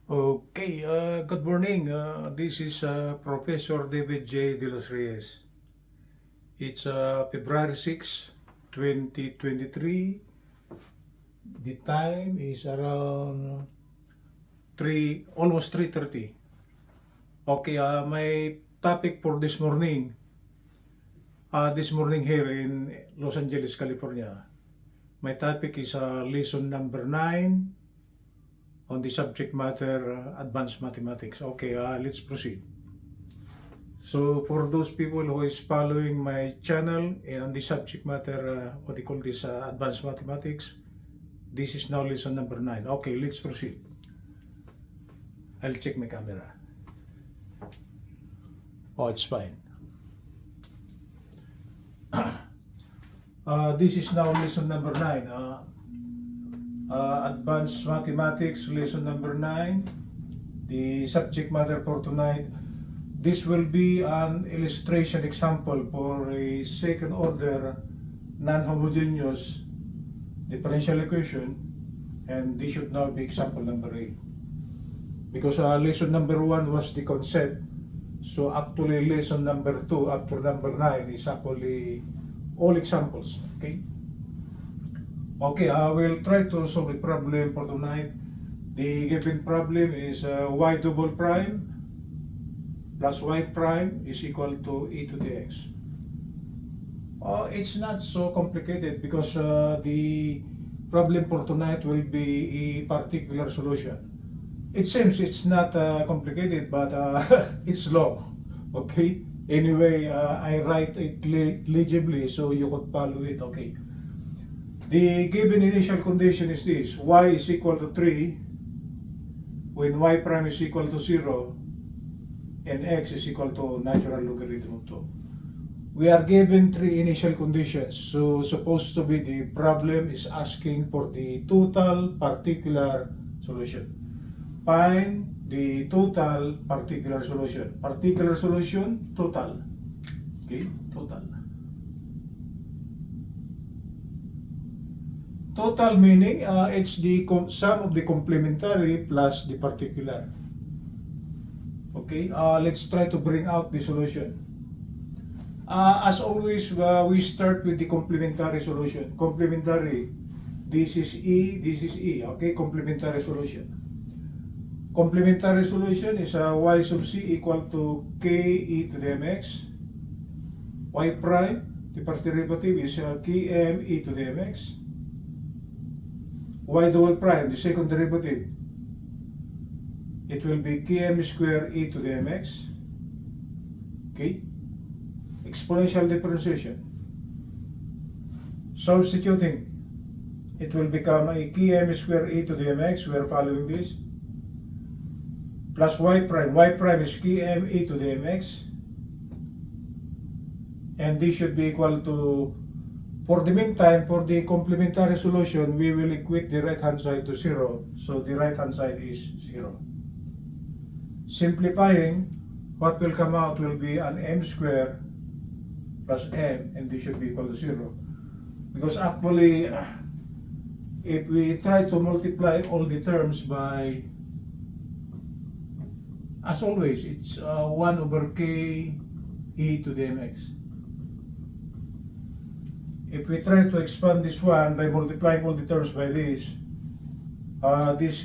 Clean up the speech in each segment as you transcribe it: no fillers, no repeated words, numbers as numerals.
Okay, good morning. This is Professor David J. De Los Reyes. It's February 6, 2023. The time is around 3, almost 3:30. Okay, my topic for this morning here in Los Angeles, California. My topic is lesson number 9 on the subject matter advanced mathematics. Okay, let's proceed. So for those people who is following my channel and on the subject matter, what they call this advanced mathematics, this is now lesson number 9. Okay, let's proceed. I'll check my camera. Oh, it's fine. This is now lesson number 9. Advanced mathematics, lesson number 9. The subject matter for tonight. This will be an illustration example for a second order non-homogeneous differential equation, and this should now be example number 8. Because lesson number 1 was the concept, so actually lesson number 2 up to number 9 is actually all examples. Okay, I will try to solve the problem for tonight. The given problem is y double prime plus y prime is equal to e to the x. It's not so complicated because the problem for tonight will be a particular solution. It seems it's not complicated, but it's long. Okay. Anyway, I write it legibly so you could follow it. Okay. The given initial condition is this: y is equal to 3 when y prime is equal to 0 and x is equal to natural logarithm of 2. We are given 3 initial conditions, so supposed to be the problem is asking for the total particular solution. Find the total particular solution. Particular solution, total. Okay, total. Total meaning it's the sum of the complementary plus the particular. Okay, let's try to bring out the solution. As always, we start with the complementary solution. Complementary, this is E, this is E. Okay, complementary solution. Complementary solution is y sub c equal to k e to the mx. Y prime, the first derivative is km e to the mx. Y double prime, the second derivative, it will be km square e to the mx. Okay. Exponential differentiation. Substituting, it will become a km square e to the mx. We are following this. Plus y prime. Y prime is km e to the mx. And this should be equal to, for the meantime, for the complementary solution, we will equate the right hand side to 0. So the right hand side is 0. Simplifying, what will come out will be an m square plus m, and this should be equal to 0. Because actually, if we try to multiply all the terms by, as always, it's 1 over k e to the mx. If we try to expand this one by multiplying all the terms by this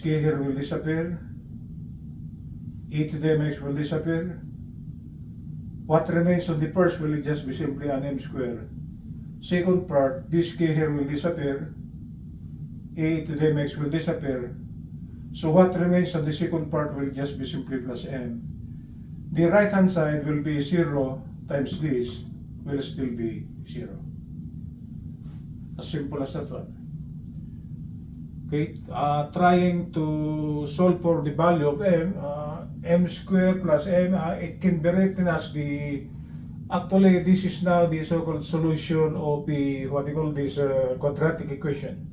k here will disappear, e to the mx will disappear. What remains on the first will just be simply an m square. Second part, this k here will disappear, e to the mx will disappear. So what remains on the second part will just be simply plus m. The right hand side will be 0 times this will still be 0. As simple as that one. Okay, trying to solve for the value of m, m square plus m, it can be written as the, actually this is now the so-called solution of the, what we call this quadratic equation.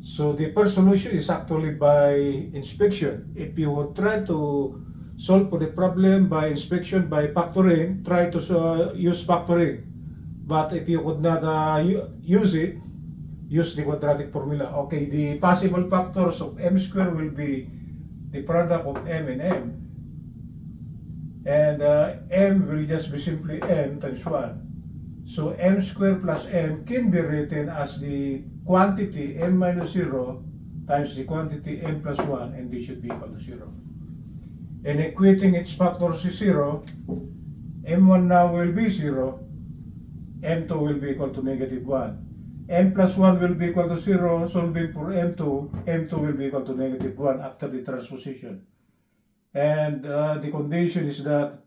So the first solution is actually by inspection. If you would try to solve for the problem by inspection, by factoring, try to use factoring. But if you would not use it, use the quadratic formula. Okay, the possible factors of m square will be the product of m and m. And m will just be simply m times 1. So m squared plus m can be written as the quantity m minus 0 times the quantity m plus 1, and they should be equal to 0. And equating its factors to 0, m1 now will be 0, m2 will be equal to negative 1. M plus 1 will be equal to 0, solving for m2, m2 will be equal to negative 1 after the transposition. And the condition is that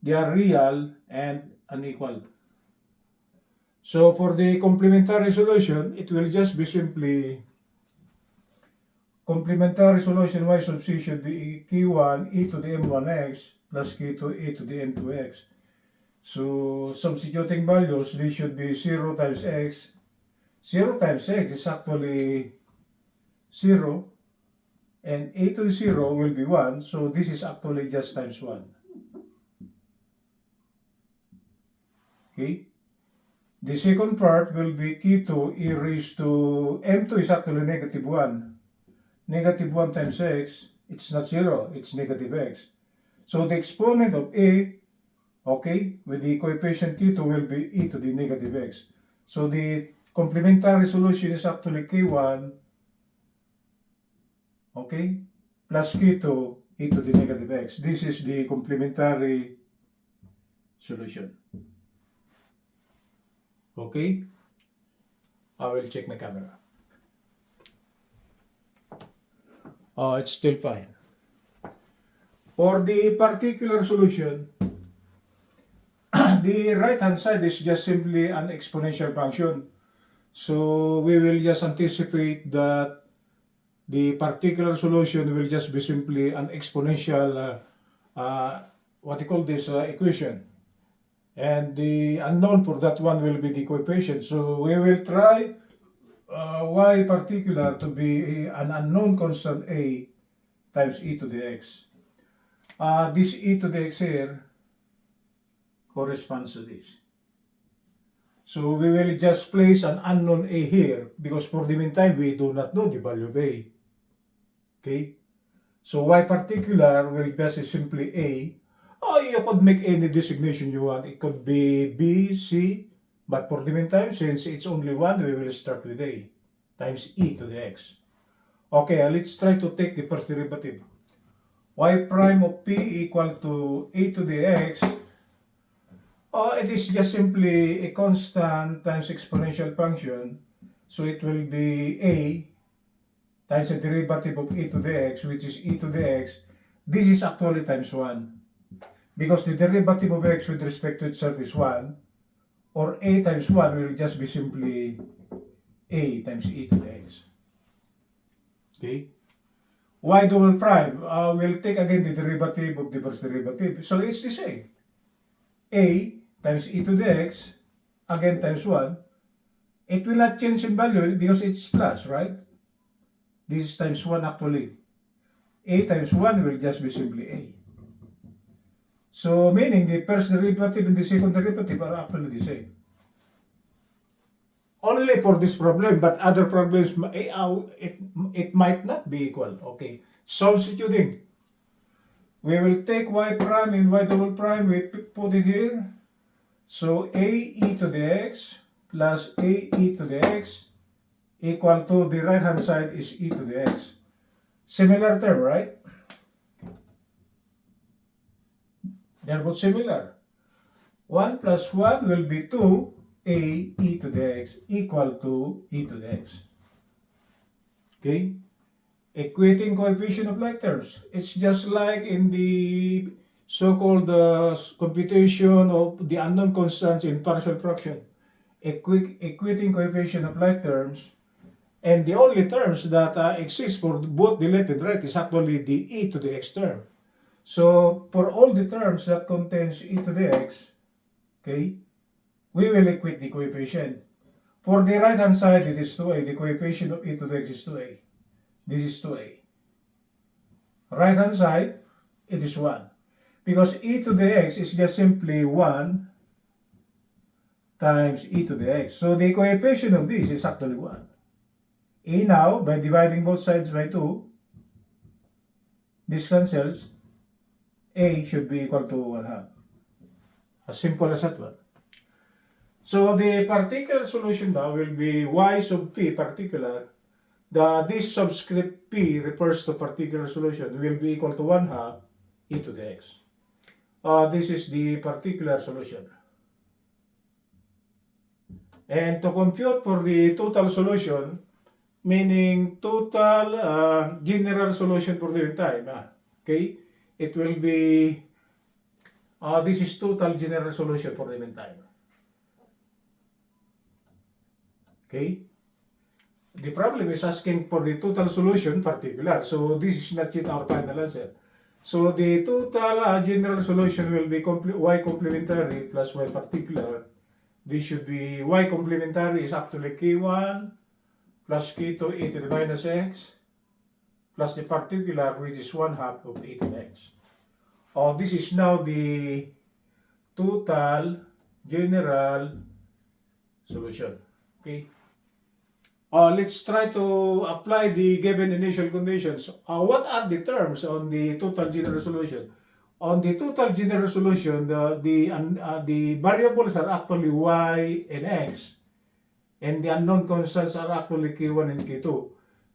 they are real and unequal. So for the complementary solution, it will just be simply complementary solution y sub c should be k1 e to the m1x plus k2 e to the m2x. So substituting values, they should be 0 times x. 0 times x is actually 0, and a to the 0 will be 1, so this is actually just times 1. Okay? The second part will be k2 e raised to, m2 is actually negative 1. Negative 1 times x, it's not 0, it's negative x. So the exponent of a, okay, with the coefficient k2 will be e to the negative x. So the complementary solution is actually k1, okay, plus k2 e to the negative x. This is the complementary solution. Okay, I will check my camera. Oh, it's still fine. For the particular solution, the right hand side is just simply an exponential function. So we will just anticipate that the particular solution will just be simply an exponential, what you call this, equation. And the unknown for that one will be the coefficient. So we will try y particular to be an unknown constant a times e to the x. This e to the x here corresponds to this. So we will just place an unknown a here because for the meantime we do not know the value of a. Okay? So y particular will just simply a. You could make any designation you want. It could be b, c, but for the meantime, since it's only one, we will start with a times e to the x. Okay, let's try to take the first derivative. Y prime of p equal to a to the x. It is just simply a constant times exponential function. So it will be a times the derivative of e to the x, which is e to the x. This is actually times 1. Because the derivative of x with respect to itself is 1, or a times 1 will just be simply a times e to the x. Okay? Y double prime, we'll take again the derivative of the first derivative. So it's the same. A times e to the x, again times 1. It will not change in value because it's plus, right? This is times 1 actually. A times 1 will just be simply a. So meaning the first derivative and the second derivative are actually the same. Only for this problem, but other problems, it might not be equal. Okay, substituting. We will take y prime and y double prime, we put it here. So a e to the x plus a e to the x equal to the right hand side is e to the x. Similar term, right? They're both similar. 1 plus 1 will be 2 a e to the x equal to e to the x. Okay? Equating coefficient of like terms. It's just like in the so-called computation of the unknown constants in partial fraction. Equating coefficient of like terms. And the only terms that exist for both the left and right is actually the e to the x term. So, for all the terms that contains e to the x, okay, we will equate the coefficient. For the right hand side, it is 2a. The coefficient of e to the x is 2a. This is 2a. Right hand side, it is 1. Because e to the x is just simply 1 times e to the x. So, the coefficient of this is actually 1. A now, by dividing both sides by 2, This cancels. A should be equal to 1 half. As simple as that one. So the particular solution now will be y sub p particular. This subscript p refers to particular solution will be equal to 1 half e to the x. This is the particular solution. And to compute for the total solution, meaning total general solution for the time, okay, it will be, this is total general solution for the meantime. Okay? The problem is asking for the total solution particular. So this is not yet our final answer. So the total general solution will be y complementary plus y particular. This should be y complementary is actually k1 plus k2 e to the minus x plus the particular which is 1 half of e to the x. This is now the total general solution. Okay. Let's try to apply the given initial conditions. What are the terms on the total general solution? On the total general solution, the variables are actually y and x, and the unknown constants are actually k1 and k2.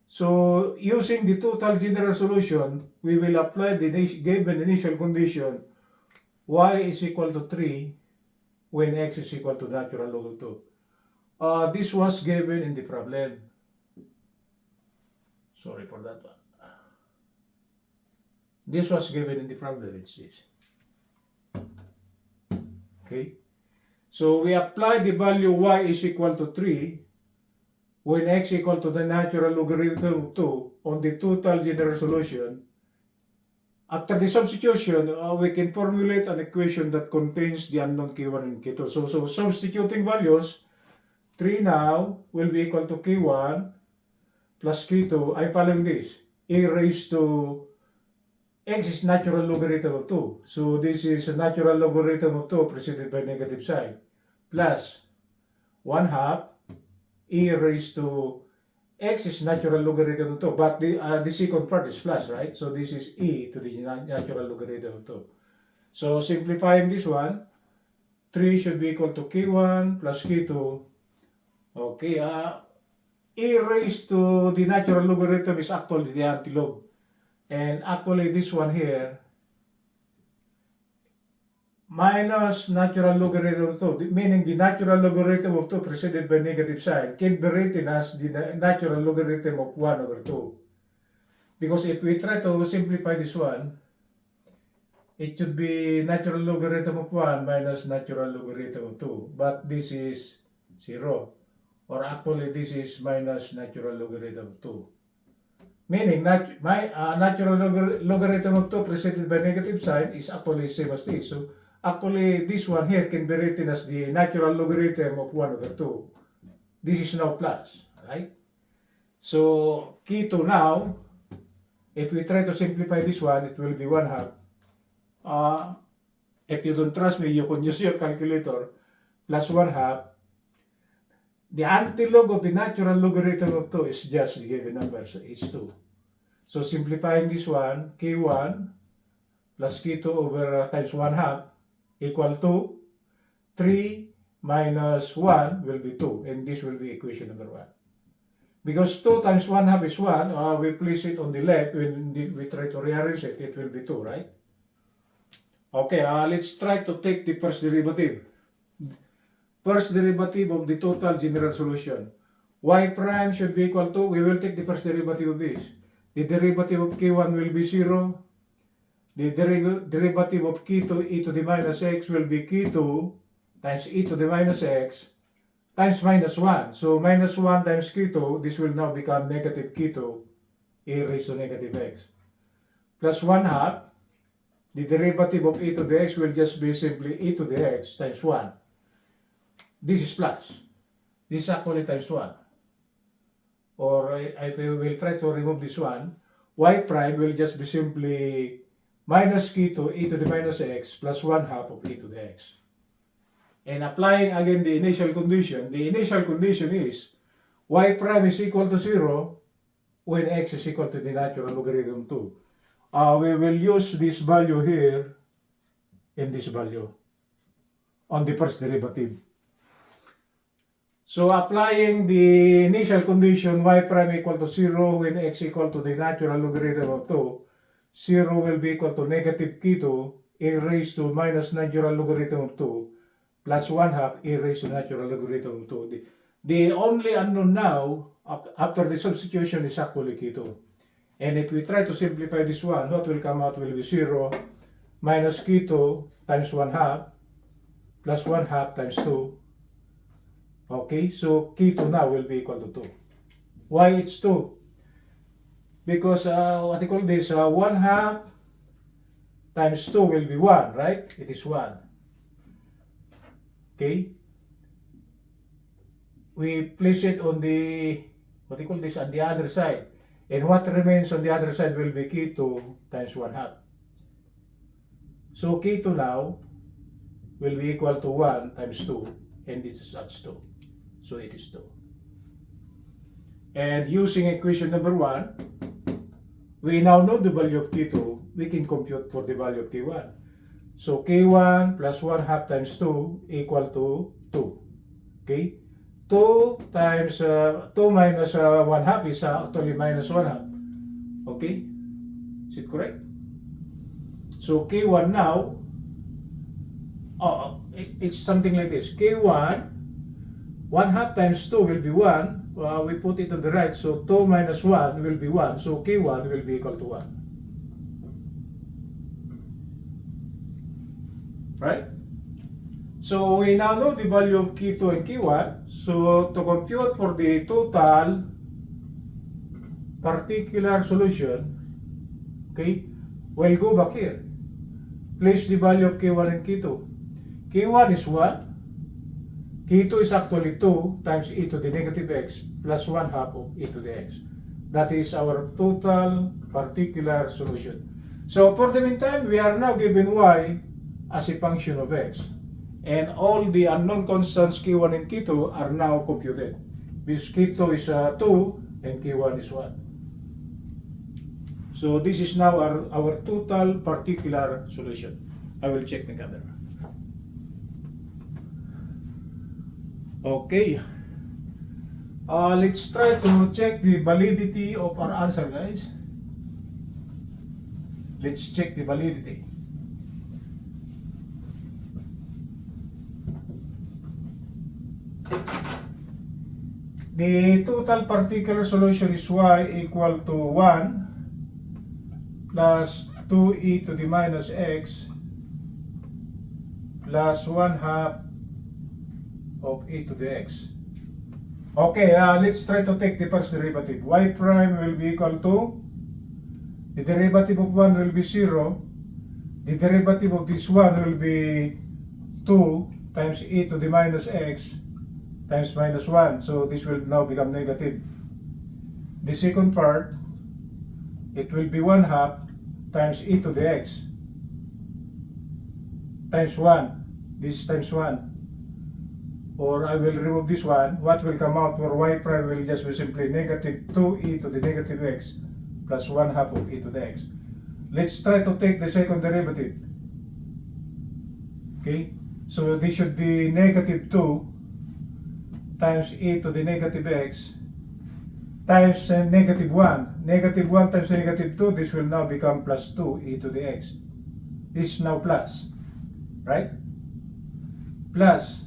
So using the total general solution, we will apply the given initial condition y is equal to 3 when x is equal to natural log of 2. This was given in the problem. Sorry for that one. This was given in the problem, it says. Okay. So we apply the value y is equal to 3 when x equal to the natural logarithm of 2 on the total general solution. After the substitution, we can formulate an equation that contains the unknown k1 and k2. So substituting values, 3 now will be equal to k1 plus k2. I'm following this. A raised to x is natural logarithm of 2. So this is a natural logarithm of 2 preceded by negative sign. Plus 1 half e raised to x is natural logarithm of 2. But the second part is plus, right? So this is e to the natural logarithm of 2. So simplifying this one, 3 should be equal to k1 plus k2. Okay, e raised to the natural logarithm is actually the antilog. And actually this one here, minus natural logarithm of 2, meaning the natural logarithm of 2 preceded by negative sign can be written as the natural logarithm of 1 over 2. Because if we try to simplify this one, it should be natural logarithm of 1 minus natural logarithm of 2. But this is 0. Or actually this is minus natural logarithm of 2. Meaning natural logarithm of 2 preceded by negative sign is actually same as this. So actually this one here can be written as the natural logarithm of 1 over 2. This is now plus, right? So k2 now, if we try to simplify this one, it will be 1 half. If you don't trust me, you can use your calculator. Plus 1 half. The antilog of the natural logarithm of 2 is just the given number, so it's 2. So simplifying this one, k1 plus k2 over times 1 half equal to 3 minus 1 will be 2, and this will be equation number 1. Because 2 times 1 half is 1, we place it on the left, when we try to rearrange it, it will be 2, right? Okay, let's try to take the first derivative. First derivative of the total general solution. Y prime should be equal to, we will take the first derivative of this. The derivative of k1 will be 0. The derivative of k2 e to the minus x will be k2 times e to the minus x times minus 1. So minus 1 times k2, this will now become negative k2 e raised to negative x. Plus 1 half, the derivative of e to the x will just be simply e to the x times 1. This is plus. This is actually times 1. Or I will try to remove this one. Y prime will just be simply minus k2 e to the minus x plus 1 half of e to the x. And applying again the initial condition is y prime is equal to 0 when x is equal to the natural logarithm 2. we will use this value here and this value on the first derivative. So applying the initial condition y prime equal to 0 when x equal to the natural logarithm of 2, 0 will be equal to negative k2 a raised to minus natural logarithm of 2 plus 1 half a raised to natural logarithm of 2. The only unknown now after the substitution is actually k2. And if we try to simplify this one, what will come out will be 0 minus k2 times 1 half plus 1 half times 2. Okay, so k2 now will be equal to 2. Why it's 2? Because what you call this, 1 half times 2 will be 1, right? It is 1. Okay. We place it on the, what you call this, on the other side. And what remains on the other side will be k2 times 1 half. So k2 now will be equal to 1 times 2, and this is such 2. So it is 2. And using equation number 1, we now know the value of k2. We can compute for the value of k1. So k1 plus 1 half times 2 equal to 2. Okay? 2 times 2 minus 1 half is actually minus 1 half. Okay? Is it correct? So k1 now, it's something like this. k1, 1 half times 2 will be 1. We put it on the right, so 2 minus 1 will be 1. So k1 will be equal to 1. Right? So we now know the value of k2 and k1. So to compute for the total particular solution, okay, we'll go back here. Place the value of k1 and k2. k1 is 1. k2 is actually 2 times e to the negative x plus 1 half of e to the x. That is our total particular solution. So for the meantime, we are now given y as a function of x. And all the unknown constants k1 and k2 are now computed. Because k2 is 2 and k1 is 1. So this is now our total particular solution. I will check the camera. Okay. Let's try to check the validity of our answer, guys. Let's check the validity. The total particular solution is y equal to 1 plus 2e to the minus x plus 1 half of e to the x. Okay, let's try to take the first derivative. Y prime will be equal to, the derivative of 1 will be 0. The derivative of this one will be 2 times e to the minus x times minus 1. So this will now become negative. The second part, it will be 1 half times e to the x times 1. This is times 1. Or I will remove this one. What will come out for y prime will just be simply negative 2e to the negative x plus 1 half of e to the x. Let's try to take the second derivative. Okay, so this should be negative 2 times e to the negative x times negative 1. Negative 1 times negative 2, this will now become plus 2 e to the x. This is now plus, right? Plus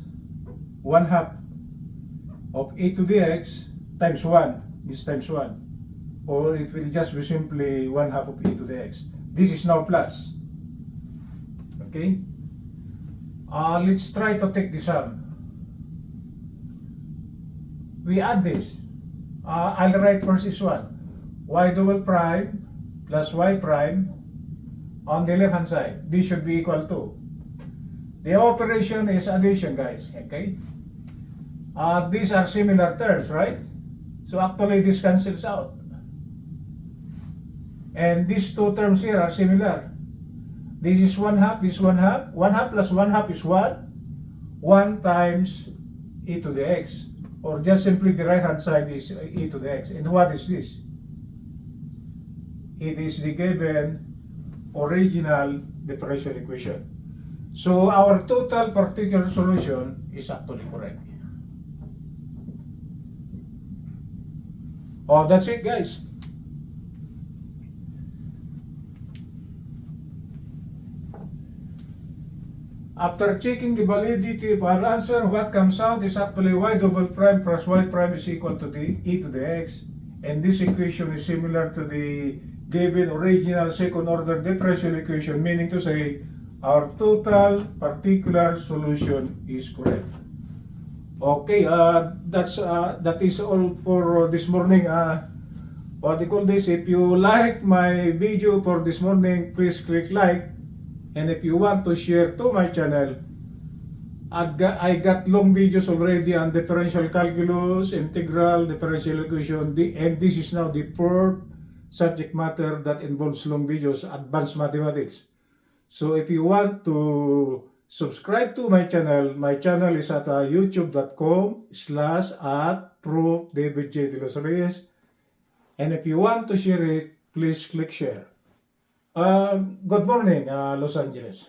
1 half of e to the x times 1. This times 1. Or it will just be simply 1 half of e to the x. This is now plus. Okay? Let's try to take the sum. We add this. I'll write first this one. Y double prime plus y prime on the left hand side. This should be equal to. The operation is addition, guys. Okay? These are similar terms, right? So actually this cancels out. And these two terms here are similar. This is 1 half, this is 1 half. 1 half plus 1 half is 1. 1 times e to the x. Or just simply the right hand side is e to the x. And what is this? It is the given original differential equation. So our total particular solution is actually correct. Oh, that's it, guys. After checking the validity of our answer, what comes out is actually y double prime plus y prime is equal to the e to the x. And this equation is similar to the given original second order differential equation, meaning to say our total particular solution is correct. Okay, that is all for this morning. What do you call this? If you like my video for this morning, please click like. And if you want to share to my channel, I got long videos already on differential calculus, integral, differential equation, and this is now the fourth subject matter that involves long videos, advanced mathematics. So if you want to subscribe to my channel is at youtube.com/@proofdavidj.Reyes. And if you want to share it, please click share. Good morning, Los Angeles.